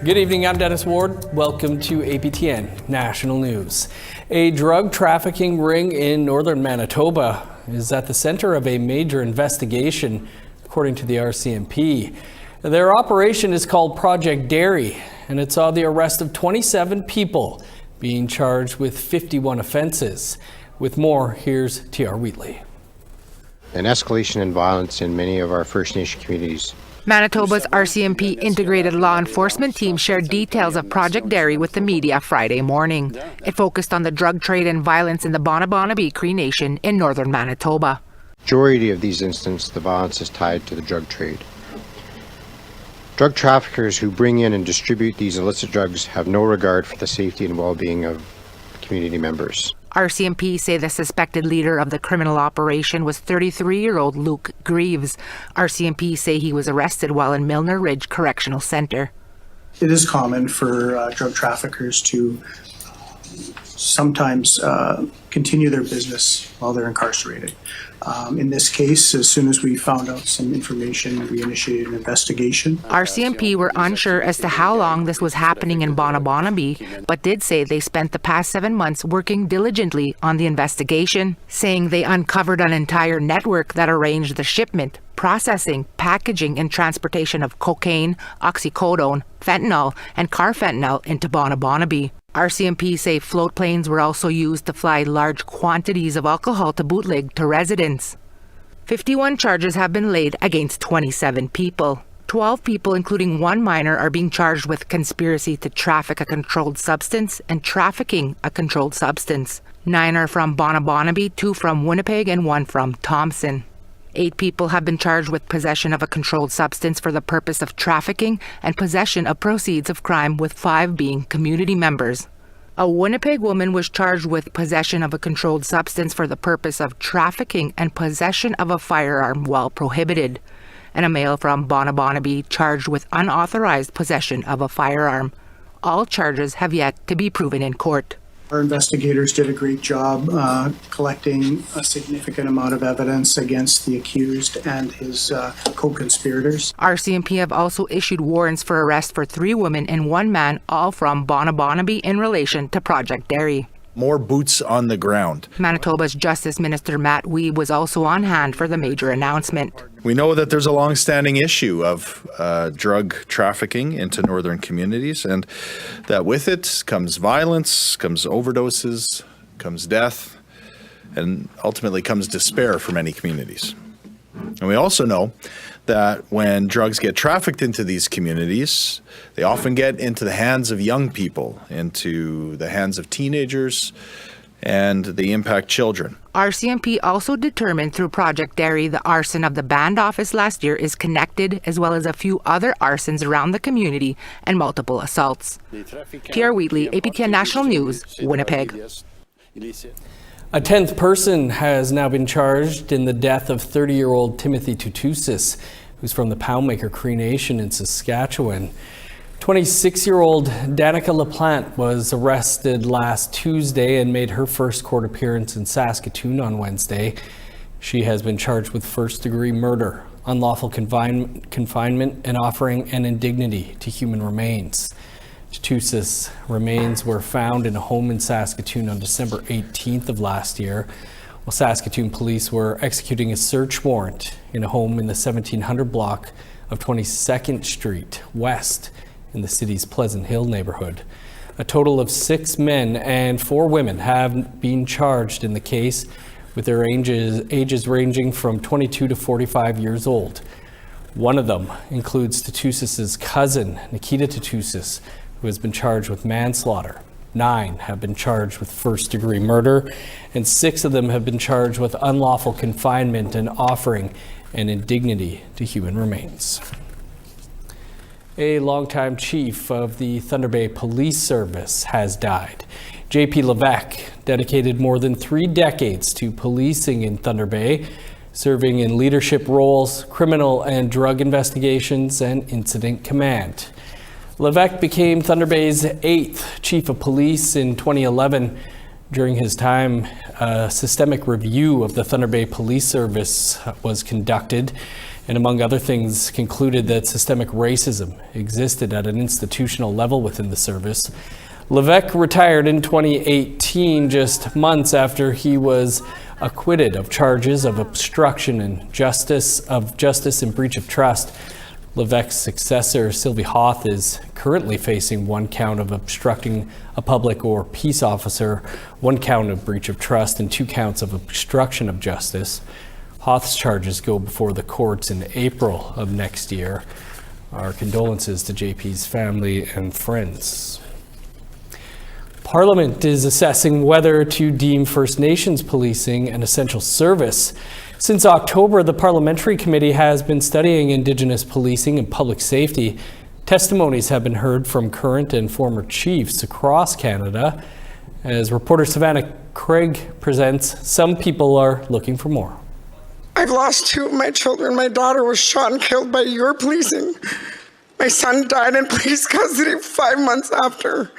Good evening, I'm Dennis Ward. Welcome to APTN National News. A drug trafficking ring in northern Manitoba is at the center of a major investigation, according to the RCMP. Their operation is called Project Dairy, and it saw the arrest of 27 people being charged with 51 offenses. With more, here's T.R. Wheatley. An escalation in violence in many of our First Nation communities. Manitoba's RCMP integrated law enforcement team shared details of Project Dairy with the media Friday morning. It focused on the drug trade and violence in the Bonabonabee Cree Nation in northern Manitoba. Majority of these instances, the violence is tied to the drug trade. Drug traffickers who bring in and distribute these illicit drugs have no regard for the safety and well-being of community members. RCMP say the suspected leader of the criminal operation was 33-year-old Luke Greaves. RCMP say he was arrested while in Milner Ridge Correctional Centre. It is common for drug traffickers to sometimes continue their business while they're incarcerated. In this case, as soon as we found out some information, we initiated an investigation. RCMP were unsure as to how long this was happening in Bonabonabee, but did say they spent the past 7 months working diligently on the investigation, saying they uncovered an entire network that arranged the shipment, processing, packaging, and transportation of cocaine, oxycodone, fentanyl, and carfentanil into Bonabonabee. RCMP say float planes were also used to fly large quantities of alcohol to bootleg to residents. 51 charges have been laid against 27 people. 12 people, including one minor, are being charged with conspiracy to traffic a controlled substance and trafficking a controlled substance. 9 are from Bonabonabee, 2 from Winnipeg, and 1 from Thompson. 8 people have been charged with possession of a controlled substance for the purpose of trafficking and possession of proceeds of crime, with 5 being community members. A Winnipeg woman was charged with possession of a controlled substance for the purpose of trafficking and possession of a firearm while prohibited. And a male from Bonabonabee charged with unauthorized possession of a firearm. All charges have yet to be proven in court. Our investigators did a great job collecting a significant amount of evidence against the accused and his co-conspirators. RCMP have also issued warrants for arrest for 3 women and 1 man, all from Bonabonabee, in relation to Project Dairy. More boots on the ground. Manitoba's Justice Minister Matt Wee was also on hand for the major announcement. We know that there's a long-standing issue of drug trafficking into northern communities, and that with it comes violence, comes overdoses, comes death, and ultimately comes despair for many communities. And we also know that when drugs get trafficked into these communities, they often get into the hands of young people, into the hands of teenagers, and they impact children. RCMP also determined through Project Dairy the arson of the band office last year is connected, as well as a few other arsons around the community and multiple assaults. T.R. Wheatley, APTN National News, Winnipeg. A 10th person has now been charged in the death of 30-year-old Timothy Tutusis, who's from the Poundmaker Cree Nation in Saskatchewan. 26-year-old Danica LaPlante was arrested last Tuesday and made her first court appearance in Saskatoon on Wednesday. She has been charged with first-degree murder, unlawful confinement, and offering an indignity to human remains. Tutusis' remains were found in a home in Saskatoon on December 18th of last year, while Saskatoon police were executing a search warrant in a home in the 1700 block of 22nd Street West in the city's Pleasant Hill neighborhood. A total of 6 men and 4 women have been charged in the case, with their ages ranging from 22 to 45 years old. One of them includes Tutusis' cousin, Nikita Tutusis, who has been charged with manslaughter. 9 have been charged with first-degree murder, and 6 of them have been charged with unlawful confinement and offering an indignity to human remains. A longtime chief of the Thunder Bay Police Service has died. J.P. Levesque dedicated more than 3 decades to policing in Thunder Bay, serving in leadership roles, criminal and drug investigations, and incident command. Levesque became Thunder Bay's 8th chief of police in 2011. During his time, a systemic review of the Thunder Bay Police Service was conducted, and among other things concluded that systemic racism existed at an institutional level within the service. Levesque retired in 2018, just months after he was acquitted of charges of obstruction and justice and breach of trust. Levesque's successor, Sylvie Hoth, is currently facing 1 count of obstructing a public or peace officer, 1 count of breach of trust, and 2 counts of obstruction of justice. Hoth's charges go before the courts in April of next year. Our condolences to JP's family and friends. Parliament is assessing whether to deem First Nations policing an essential service. Since October, the Parliamentary Committee has been studying Indigenous policing and public safety. Testimonies have been heard from current and former chiefs across Canada. As reporter Savannah Craig presents, some people are looking for more. I've lost 2 of my children. My daughter was shot and killed by your policing. My son died in police custody 5 months after.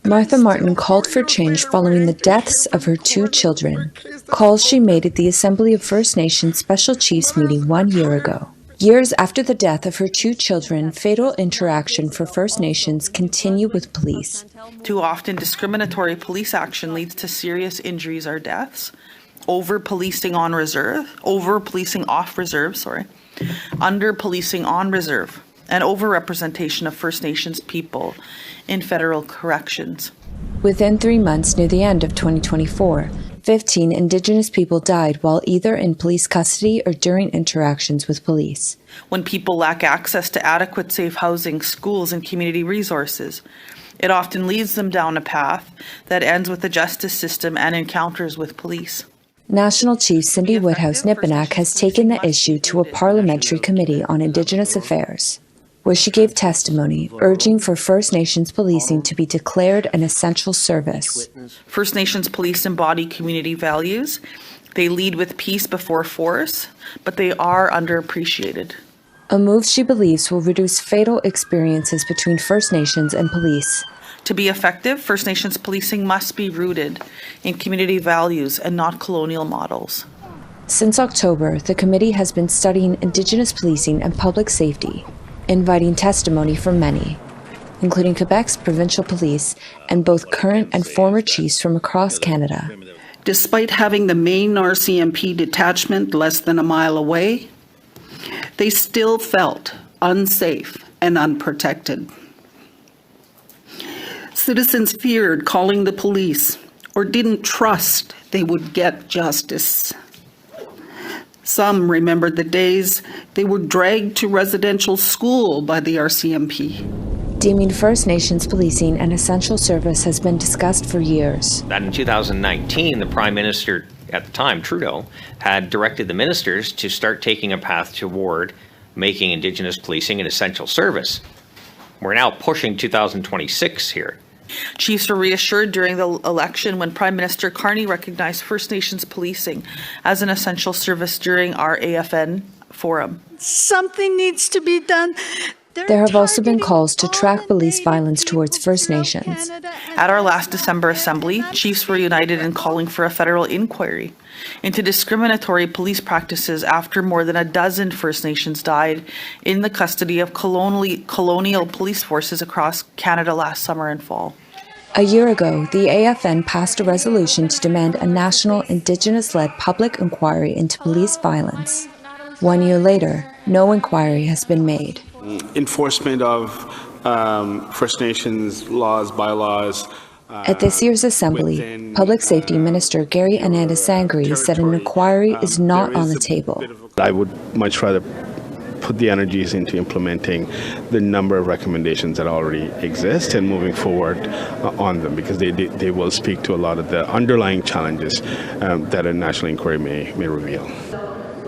Martha Martin called for change following the deaths of her 2 children, calls she made at the Assembly of First Nations Special Chiefs meeting 1 year ago. Years after the death of her 2 children, fatal interaction for First Nations continue with police. Too often, discriminatory police action leads to serious injuries or deaths. Over-policing off reserve, under-policing on reserve, and over-representation of First Nations people in federal corrections. Within 3 months near the end of 2024, 15 Indigenous people died while either in police custody or during interactions with police. When people lack access to adequate safe housing, schools, and community resources, it often leads them down a path that ends with the justice system and encounters with police. National Chief Cindy Woodhouse-Nippenak has taken the issue to a parliamentary committee on Indigenous affairs, where she gave testimony urging for First Nations policing to be declared an essential service. First Nations police embody community values. They lead with peace before force, but they are underappreciated. A move she believes will reduce fatal experiences between First Nations and police. To be effective, First Nations policing must be rooted in community values and not colonial models. Since October, the committee has been studying Indigenous policing and public safety, inviting testimony from many, including Quebec's provincial police and both current and former chiefs from across Canada. Despite having the main RCMP detachment less than a mile away, they still felt unsafe and unprotected. Citizens feared calling the police or didn't trust they would get justice. Some remembered the days they were dragged to residential school by the RCMP. Deeming First Nations policing an essential service has been discussed for years. That in 2019, the Prime Minister at the time, Trudeau, had directed the ministers to start taking a path toward making Indigenous policing an essential service. We're now pushing 2026 here. Chiefs were reassured during the election when Prime Minister Carney recognized First Nations policing as an essential service during our AFN forum. Something needs to be done. There have also been calls to track police violence towards First Nations. At our last December Assembly, chiefs were united in calling for a federal inquiry into discriminatory police practices after more than a dozen First Nations died in the custody of colonial police forces across Canada last summer and fall. A year ago, the AFN passed a resolution to demand a national Indigenous-led public inquiry into police violence. 1 year later, no inquiry has been made. Enforcement of First Nations laws, bylaws. At this year's Assembly, Public Safety Minister Gary Ananda-Sangri said an inquiry is not on the table. I would much rather put the energies into implementing the number of recommendations that already exist and moving forward on them, because they will speak to a lot of the underlying challenges that a national inquiry may reveal.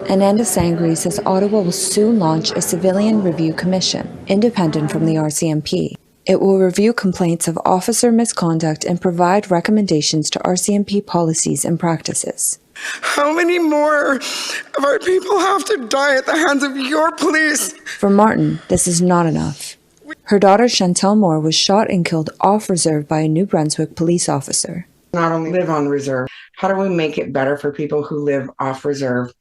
Ananda-Sangri says Ottawa will soon launch a civilian review commission, independent from the RCMP. It will review complaints of officer misconduct and provide recommendations to RCMP policies and practices. How many more of our people have to die at the hands of your police? For Martin, this is not enough. Her daughter Chantel Moore was shot and killed off reserve by a New Brunswick police officer. Not only live on reserve, how do we make it better for people who live off reserve?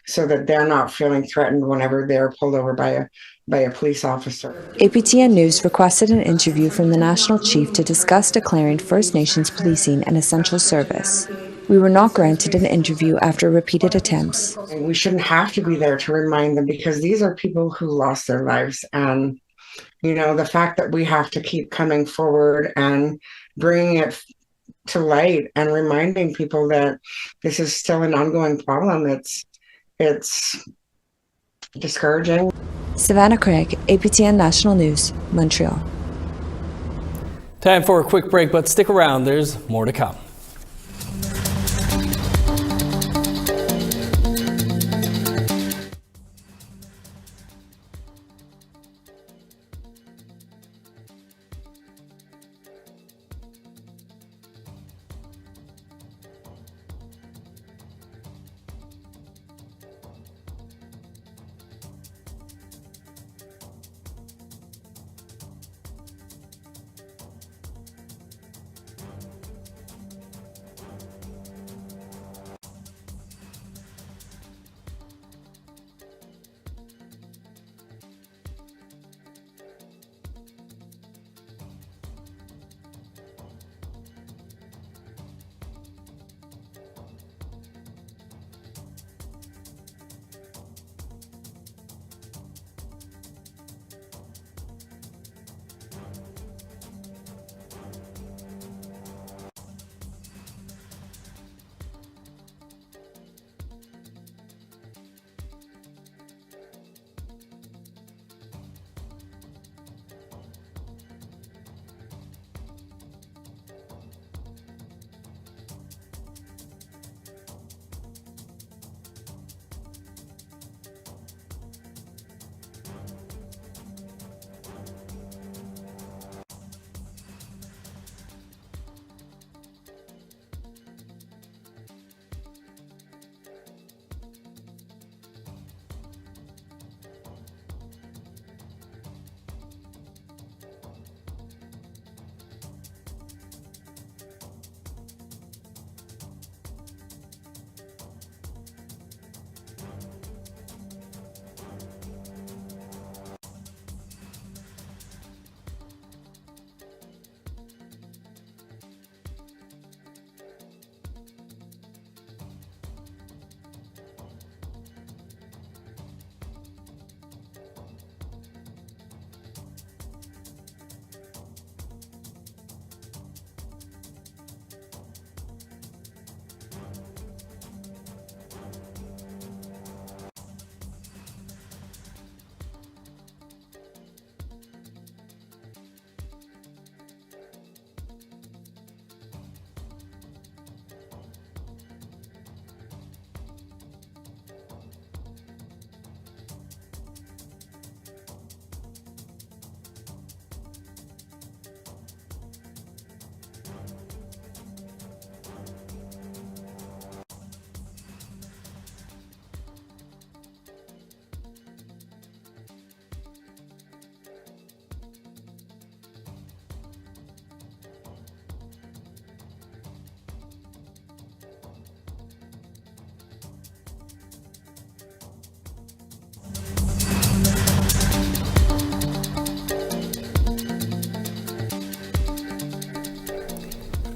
so that they're not feeling threatened whenever they're pulled over by a police officer. APTN News requested an interview from the National Chief to discuss declaring First Nations policing an essential service. We were not granted an interview after repeated attempts. We shouldn't have to be there to remind them, because these are people who lost their lives. And, you know, the fact that we have to keep coming forward and bringing it to light and reminding people that this is still an ongoing problem, it's discouraging. Savannah Craig, APTN National News, Montreal. Time for a quick break, but stick around, there's more to come.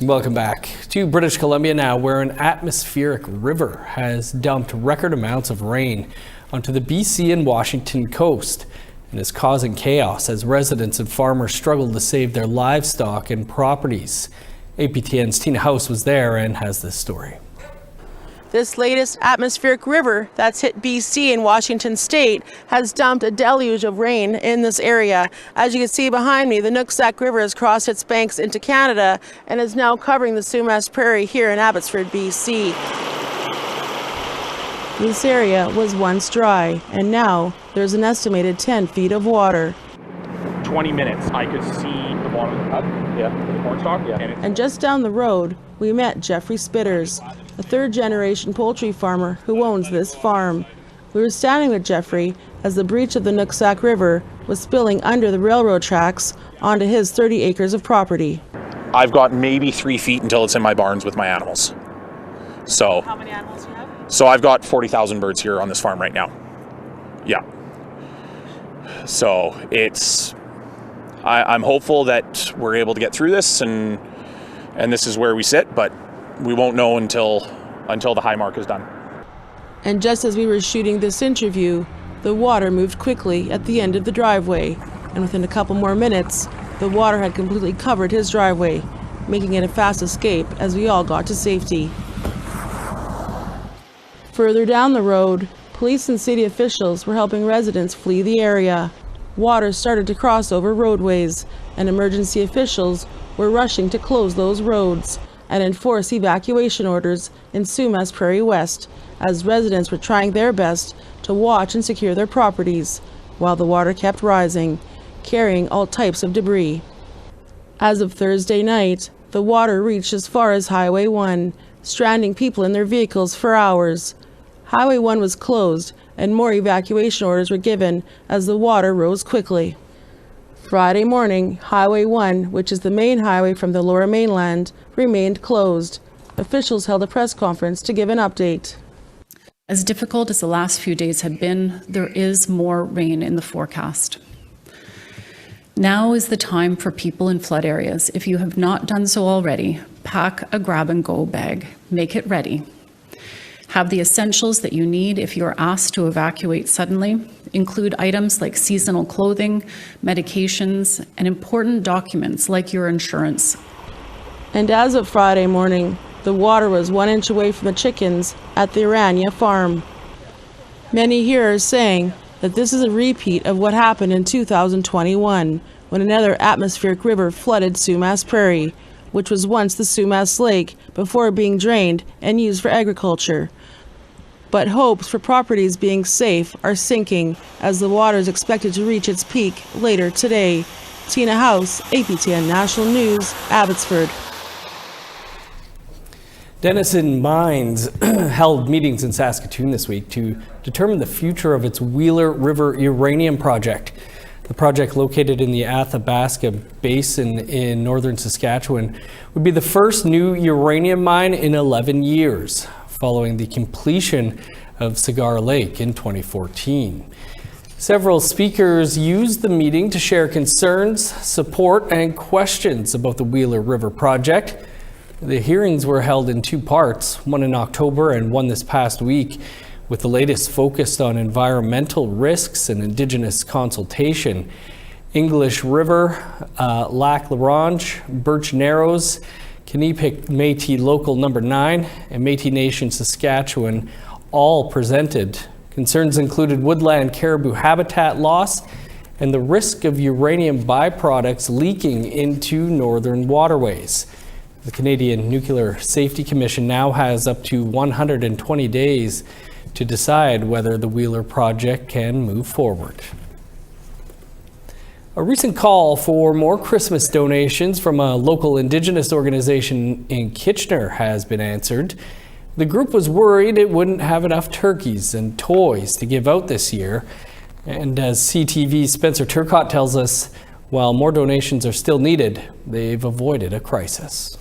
Welcome back to British Columbia now, where an atmospheric river has dumped record amounts of rain onto the BC and Washington coast and is causing chaos as residents and farmers struggle to save their livestock and properties. APTN's Tina House was there and has this story. This latest atmospheric river that's hit BC and Washington state has dumped a deluge of rain in this area. As you can see behind me, the Nooksack River has crossed its banks into Canada and is now covering the Sumas Prairie here in Abbotsford, BC. This area was once dry, and now there's an estimated 10 feet of water. 20 minutes, I could see the bottom of the cup, the corn stalk, And just down the road, we met Jeffrey Spitters, a third-generation poultry farmer who owns this farm. We were standing with Jeffrey as the breach of the Nooksack River was spilling under the railroad tracks onto his 30 acres of property. I've got maybe 3 feet until it's in my barns with my animals. So, how many animals do you have? So I've got 40,000 birds here on this farm right now. Yeah. So I'm hopeful that we're able to get through this, and this is where we sit, but we won't know until the high mark is done. And just as we were shooting this interview, the water moved quickly at the end of the driveway, and within a couple more minutes, the water had completely covered his driveway, making it a fast escape as we all got to safety. Further down the road, police and city officials were helping residents flee the area. Water started to cross over roadways, and emergency officials were rushing to close those roads and enforce evacuation orders in Sumas Prairie West, as residents were trying their best to watch and secure their properties, while the water kept rising, carrying all types of debris. As of Thursday night, the water reached as far as Highway 1, stranding people in their vehicles for hours. Highway 1 was closed, and more evacuation orders were given as the water rose quickly. Friday morning, Highway 1, which is the main highway from the Lower Mainland, remained closed. Officials held a press conference to give an update. As difficult as the last few days have been, there is more rain in the forecast. Now is the time for people in flood areas. If you have not done so already, pack a grab-and-go bag. Make it ready. Have the essentials that you need if you are asked to evacuate suddenly. Include items like seasonal clothing, medications, and important documents like your insurance. And as of Friday morning, the water was 1 inch away from the chickens at the Uranium farm. Many here are saying that this is a repeat of what happened in 2021, when another atmospheric river flooded Sumas Prairie, which was once the Sumas Lake before being drained and used for agriculture. But hopes for properties being safe are sinking as the water is expected to reach its peak later today. Tina House, APTN National News, Abbotsford. Denison Mines held meetings in Saskatoon this week to determine the future of its Wheeler River Uranium project. The project, located in the Athabasca Basin in northern Saskatchewan, would be the first new uranium mine in 11 years, following the completion of Cigar Lake in 2014. Several speakers used the meeting to share concerns, support, and questions about the Wheeler River project. The hearings were held in 2 parts, one in October and one this past week, with the latest focused on environmental risks and Indigenous consultation. English River, Lac La Ronge, Birch Narrows, Kanipic Métis Local Number 9, and Métis Nation Saskatchewan all presented. Concerns included woodland caribou habitat loss and the risk of uranium byproducts leaking into northern waterways. The Canadian Nuclear Safety Commission now has up to 120 days to decide whether the Wheeler project can move forward. A recent call for more Christmas donations from a local Indigenous organization in Kitchener has been answered. The group was worried it wouldn't have enough turkeys and toys to give out this year. And as CTV's Spencer Turcott tells us, while more donations are still needed, they've avoided a crisis.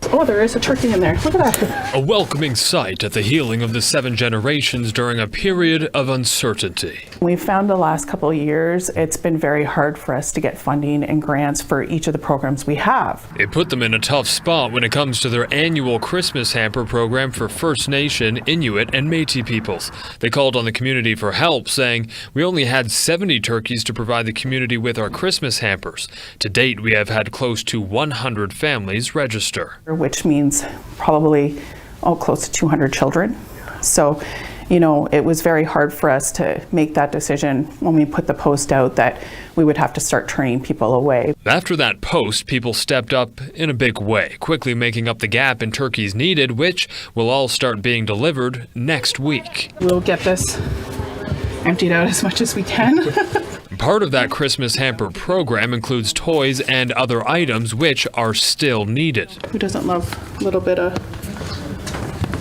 Oh, there is a turkey in there. Look at that. A welcoming sight at the healing of the 7 generations during a period of uncertainty. We've found the last couple of years it's been very hard for us to get funding and grants for each of the programs we have. It put them in a tough spot when it comes to their annual Christmas hamper program for First Nation, Inuit, and Métis peoples. They called on the community for help, saying, "We only had 70 turkeys to provide the community with our Christmas hampers. To date, we have had close to 100 families register." Which means probably close to 200 children. So, it was very hard for us to make that decision when we put the post out that we would have to start turning people away. After that post, people stepped up in a big way, quickly making up the gap in turkeys needed, which will all start being delivered next week. We'll get this emptied out as much as we can. Part of that Christmas hamper program includes toys and other items which are still needed. Who doesn't love a little bit of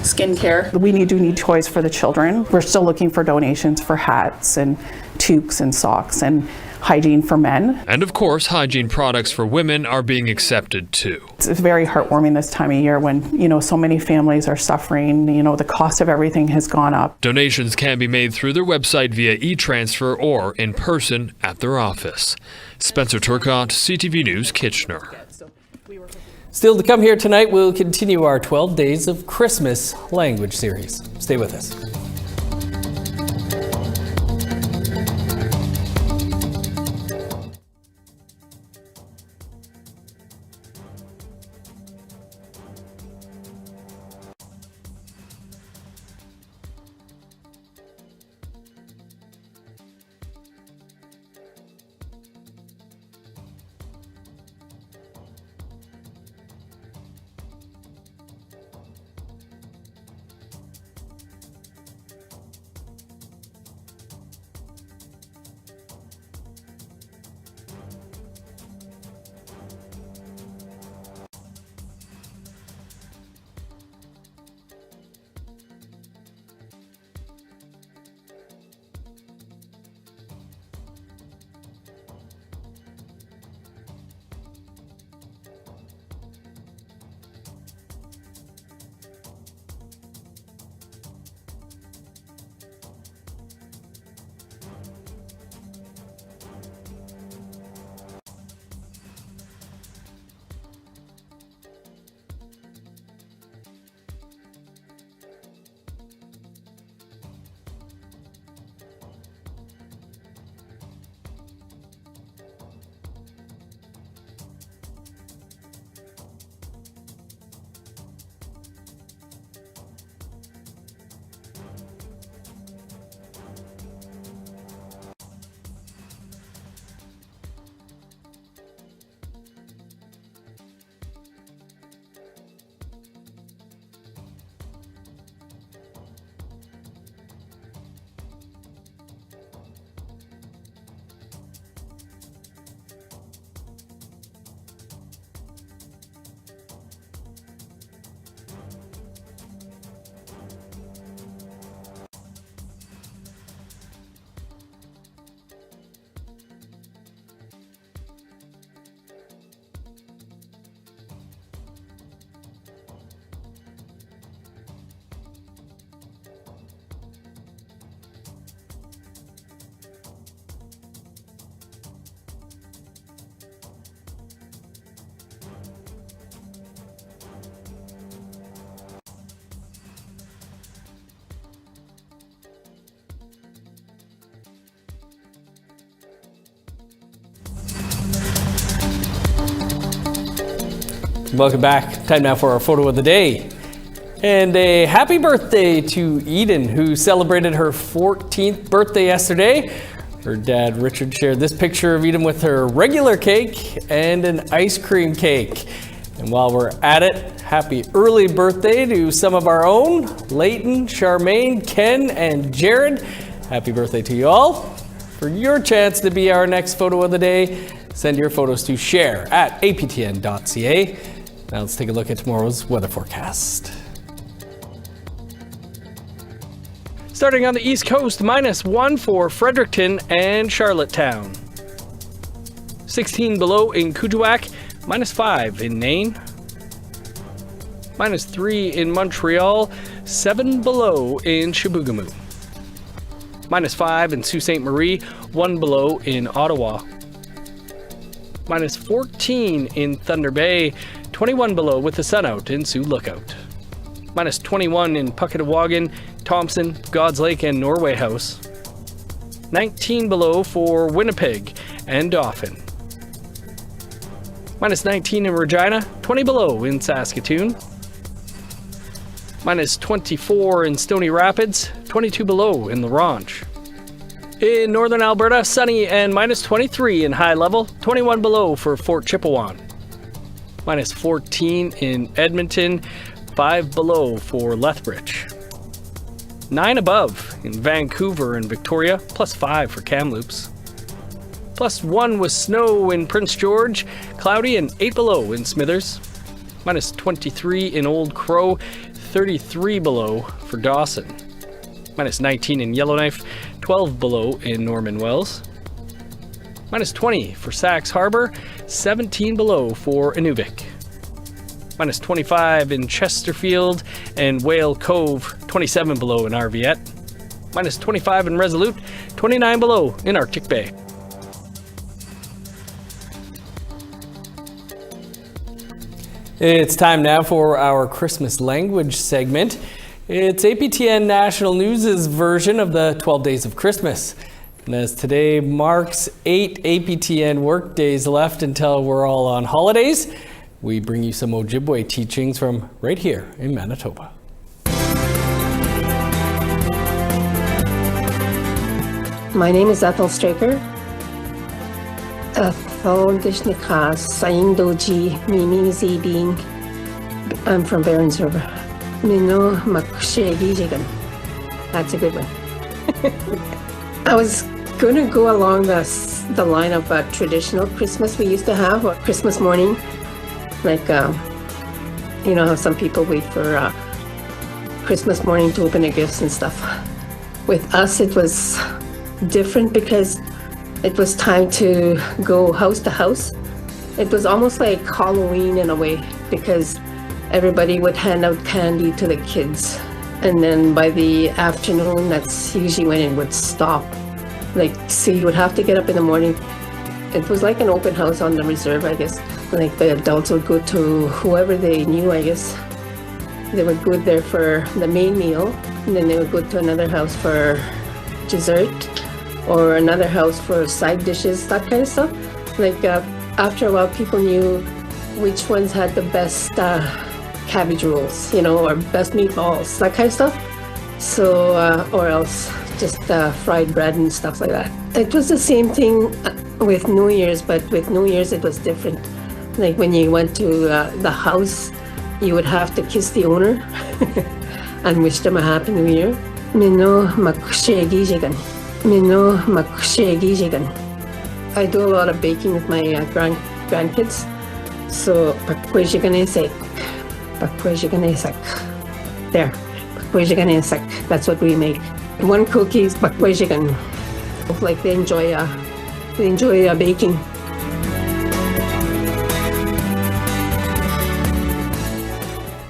skincare? We do need toys for the children. We're still looking for donations for hats and toques and socks and hygiene for men. And of course, hygiene products for women are being accepted too. It's very heartwarming this time of year when, so many families are suffering. The cost of everything has gone up. Donations can be made through their website via e-transfer or in person at their office. Spencer Turcott, CTV News, Kitchener. Still to come here tonight, we'll continue our 12 Days of Christmas language series. Stay with us. Welcome back. Time now for our photo of the day. And a happy birthday to Eden, who celebrated her 14th birthday yesterday. Her dad, Richard, shared this picture of Eden with her regular cake and an ice cream cake. And while we're at it, happy early birthday to some of our own, Leighton, Charmaine, Ken, and Jared. Happy birthday to you all. For your chance to be our next photo of the day, send your photos to share@aptn.ca. Now let's take a look at tomorrow's weather forecast. Starting on the East Coast, -1 for Fredericton and Charlottetown. 16 below in Kuujjuaq, -5 in Nain. -3 in Montreal, 7 below in Chibougamau. -5 in Sault Ste. Marie, 1 below in Ottawa. -14 in Thunder Bay, 21 below with the sun out in Sioux Lookout. -21 in Puckatawagan, Thompson, God's Lake, and Norway House. 19 below for Winnipeg and Dauphin. -19 in Regina, 20 below in Saskatoon. -24 in Stony Rapids, 22 below in La Ronge. In northern Alberta, sunny and -23 in High Level, 21 below for Fort Chipewyan. -14 in Edmonton, 5 below for Lethbridge. 9 above in Vancouver and Victoria, +5 for Kamloops. +1 with snow in Prince George, cloudy and 8 below in Smithers. -23 in Old Crow, 33 below for Dawson. -19 in Yellowknife, 12 below in Norman Wells. Minus 20 for Sax Harbor, 17 below for Inuvik. Minus 25 in Chesterfield and Whale Cove, 27 below in Arviette. Minus 25 in Resolute, 29 below in Arctic Bay. It's time now for our Christmas language segment. It's APTN National News' version of the 12 Days of Christmas. And as today marks 8 APTN work days left until we're all on holidays, we bring you some Ojibway teachings from right here in Manitoba. My name is Ethel Straker. Ethel Dishnikas, Saing Doji, Mimi Zibing. I'm from Barons River. Mino Makushegi Jigan. That's a good one. I was going to go along the line of traditional Christmas we used to have, or Christmas morning. Like, you know how some people wait for Christmas morning to open their gifts and stuff. With us, it was different because it was time to go house to house. It was almost like Halloween in a way, because everybody would hand out candy to the kids. And then by the afternoon, that's usually when it would stop. Like, so you would have to get up in the morning. It was like an open house on the reserve, I guess. Like, the adults would go to whoever they knew, I guess. They would go there for the main meal, and then they would go to another house for dessert, or another house for side dishes, that kind of stuff. Like, after a while, people knew which ones had the best cabbage rolls, you know, or best meatballs, that kind of stuff. So, or else just fried bread and stuff like that. It was the same thing with New Year's, but with New Year's it was different. Like, when you went to the house, you would have to kiss the owner and wish them a Happy New Year. Mino makushegi jigan. Mino makushegi jigan. I do a lot of baking with my grandkids. So, pakwejiganesak. Pakwejiganesak. There. Pakwejiganesak. That's what we make. One cookie is pakwejigan. Like, they enjoy baking.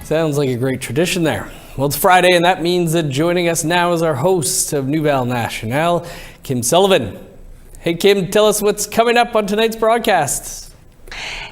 Sounds like a great tradition there. Well, it's Friday, and that means that joining us now is our host of Nouvelle Nationale, Kim Sullivan. Hey, Kim, tell us what's coming up on tonight's broadcast.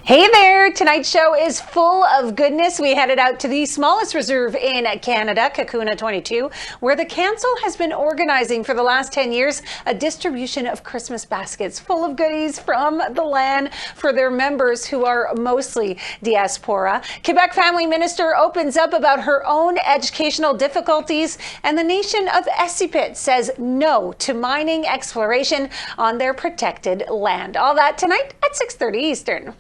Hey there! Tonight's show is full of goodness. We headed out to the smallest reserve in Canada, Kakuna 22, where the council has been organizing for the last 10 years a distribution of Christmas baskets full of goodies from the land for their members who are mostly diaspora. Quebec Family Minister opens up about her own educational difficulties, and the nation of Essipit says no to mining exploration on their protected land. All that tonight at 6:30 Eastern.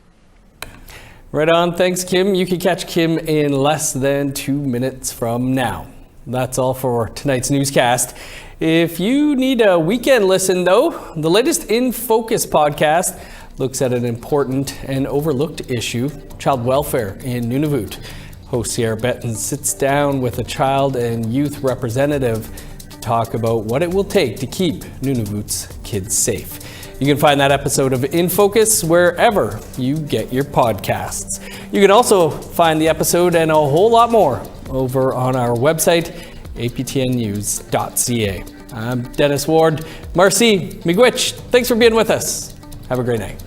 Right on. Thanks, Kim. You can catch Kim in less than 2 minutes from now. That's all for tonight's newscast. If you need a weekend listen, though, the latest In Focus podcast looks at an important and overlooked issue, child welfare in Nunavut. Host Sierra Benton sits down with a child and youth representative to talk about what it will take to keep Nunavut's kids safe. You can find that episode of In Focus wherever you get your podcasts. You can also find the episode and a whole lot more over on our website, aptnnews.ca. I'm Dennis Ward. Marcy Miigwech, thanks for being with us. Have a great night.